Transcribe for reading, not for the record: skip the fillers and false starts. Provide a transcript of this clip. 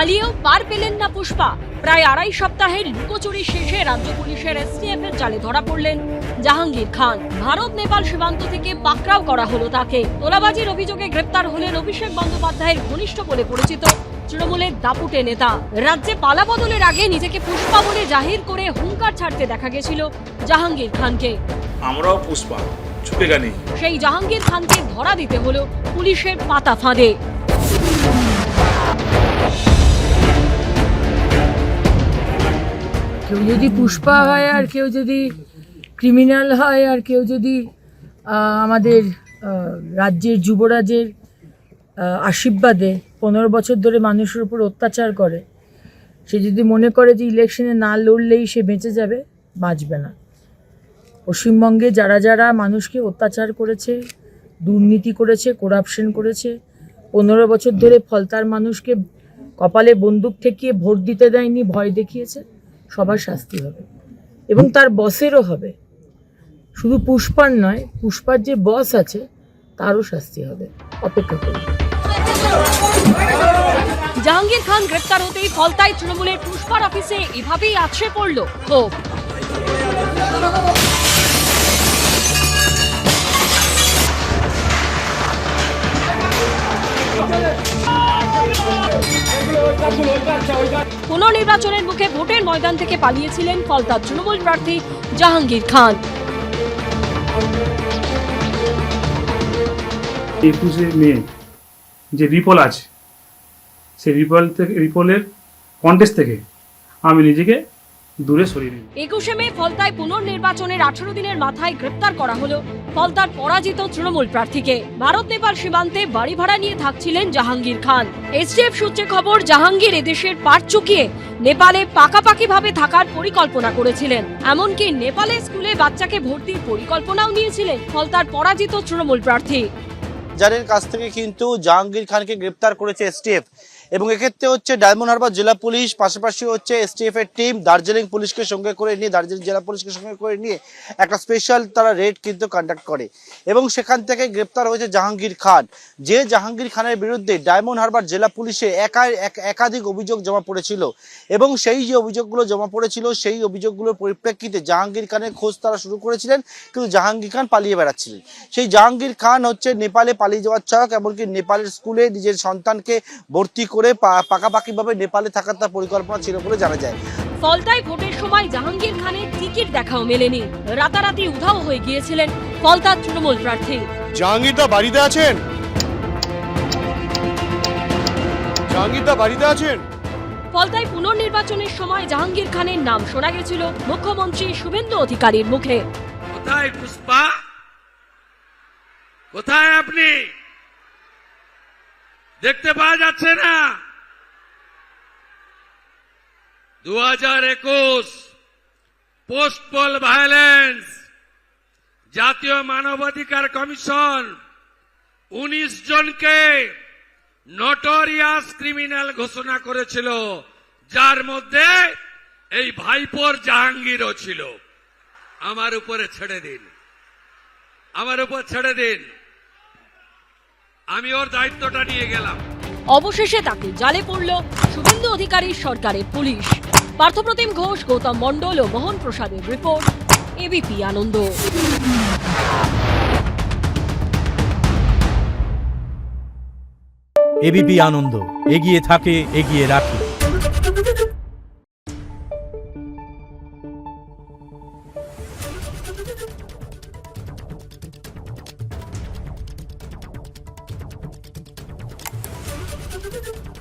পালিয়েও পার পেলেন না পুষ্পা। প্রায় 2.5 সপ্তাহের লুকোচুরি শেষে রাজ্য পুলিশের এসটিএফ এর জালে ধরা পড়লেন জাহাঙ্গীর খান। ভারত নেপাল সীমান্ত থেকে পাকড়াও করা হলো তাকে। তোলাবাজির অভিযোগে গ্রেপ্তার হলেন অভিষেক বন্দ্যোপাধ্যায়ের ঘনিষ্ঠ বলে পরিচিত তৃণমূলের দাপুটে নেতা। রাজ্যে পালাবদলের আগে নিজেকে পুষ্পা বলে জাহির করে হুঙ্কার ছাড়তে দেখা গেছিল জাহাঙ্গীর খানকে। আমরাও পুষ্পা, ছুটেগা নেই। সেই জাহাঙ্গীর খানকে ধরা দিতে হলো পুলিশের পাতা ফাঁদে। কেউ যদি পুষ্পা হয় আর কেউ যদি ক্রিমিনাল হয় আর কেউ যদি আমাদের রাজ্যের যুবরাজের আশীর্বাদে 15 বছর ধরে মানুষের উপর অত্যাচার করে, সে যদি মনে করে যে ইলেকশনে না লড়লেই সে বেঁচে যাবে, বাঁচবে না। পশ্চিমবঙ্গে যারা যারা মানুষকে অত্যাচার করেছে, দুর্নীতি করেছে, করাপশন করেছে, 15 বছর ধরে ফলতার মানুষকে কপালে বন্দুক ঠেকিয়ে ভোট দিতে দেয়নি, ভয় দেখিয়েছে, সবার শাস্তি হবে এবং তার বসেরও হবে। শুধু পুষ্পার নয়, পুষ্পার যে বস আছে তারও শাস্তি হবে। অপেক্ষা করুন। জাহাঙ্গীর খান গ্রেপ্তার হতেই ফলতায় তৃণমূলের পুষ্পার অফিসে এভাবেই আছড়ে পড়ল ক্ষোভ। পুনর্নির্বাচনের মুখে ভোটের ময়দান থেকে পালিয়েছিলেন ফলতার তৃণমূল প্রার্থী জাহাঙ্গীর খান। 21শে মে যে রিপোল আছে, সেই রিপোলের কন্টেস্ট থেকে আমি নিজেকে দূরে সরিয়ে নিই। 21শে মে ফলতায় পুনর্নির্বাচনের 18 দিনের মাথায় গ্রেপ্তার করা হলো ফলতার পরাজিত তৃণমূল প্রার্থীকে। ভারত নেপাল সীমান্তে বাড়ি ভাড়া নিয়ে থাকছিলেন জাহাঙ্গীর খান। এসটিএফ সূত্রে খবর, জাহাঙ্গীর এদেশের পাট চুকিয়ে নেপালে পাকাপাকিভাবে থাকার পরিকল্পনা করেছিলেন। এমনকি নেপালে স্কুলে বাচ্চাকে ভর্তির পরিকল্পনাও নিয়েছিলেন ফলতার পরাজিত তৃণমূল প্রার্থী। যাদের কাছ থেকে কিন্তু জাহাঙ্গীর খানকে গ্রেপ্তার করেছে এসটিএফ, এবং এক্ষেত্রে হচ্ছে ডায়মন্ড হারবার জেলা পুলিশ, পাশাপাশি হচ্ছে এসটিএফ এর টিম দার্জিলিং পুলিশকে সঙ্গে করে নিয়ে, দার্জিলিং জেলা পুলিশকে সঙ্গে করে নিয়ে একটা স্পেশাল তারা রেড কিন্তু কন্ডাক্ট করে এবং সেখান থেকে গ্রেপ্তার হয়েছে জাহাঙ্গীর খান। যে জাহাঙ্গীর খানের বিরুদ্ধে ডায়মন্ড হারবার জেলা পুলিশে একাধিক অভিযোগ জমা পড়েছিল এবং সেই যে অভিযোগগুলো জমা পড়েছিল সেই অভিযোগগুলোর পরিপ্রেক্ষিতে জাহাঙ্গীর খানের খোঁজ তারা শুরু করেছিলেন, কিন্তু জাহাঙ্গীর খান পালিয়ে বেড়াচ্ছিলেন। সেই জাহাঙ্গীর খান হচ্ছে নেপালে পালিয়ে যাওয়ার চালক, এমনকি নেপালের স্কুলে নিজের সন্তানকে ভর্তি করে পাকাপাকিভাবে নেপালে থাকার তার পরিকল্পনা ছিল বলে জানা যায়। ফলতায় ভোটের সময় জাহাঙ্গীর খানের টিকিট দেখাও মেলেনি। রাতারাতি উধাও হয়ে গিয়েছিলেন ফলতার তৃণমূল প্রার্থী। জাহাঙ্গীরদা বাড়িতে আছেন? জাহাঙ্গীরদা বাড়িতে আছেন? ফলতায় পুনর্নির্বাচনের সময় জাহাঙ্গীর খানের নাম শোনা গেছিল মুখ্যমন্ত্রী শুভেন্দু অধিকারীর মুখে। কোথায় পুষ্পা? কোথায় আপনি? দেখতে পাওয়া যাচ্ছে না? 2021 পোস্ট পোল ভায়োলেন্স, জাতীয় মানবাধিকার কমিশন 19 জনকে নটোরিয়াস ক্রিমিনাল ঘোষণা করেছিল, যার মধ্যে এই ভাইপোর জাহাঙ্গীরও ছিল। আমার উপরে ছেড়ে দিন, আমার উপর ছেড়ে দিন, আমি ওর দায়িত্বটা নিয়ে গেলাম। অবশেষে তাকে জালে পড়ল শুভেন্দু অধিকারীর সরকারের পুলিশ। পার্থপ্রতিম ঘোষ, গৌতম মণ্ডল ও মোহন প্রসাদের রিপোর্ট, এবিপি আনন্দ। এবিপি আনন্দ, এগিয়ে থাকে, এগিয়ে রাখে। Thank you.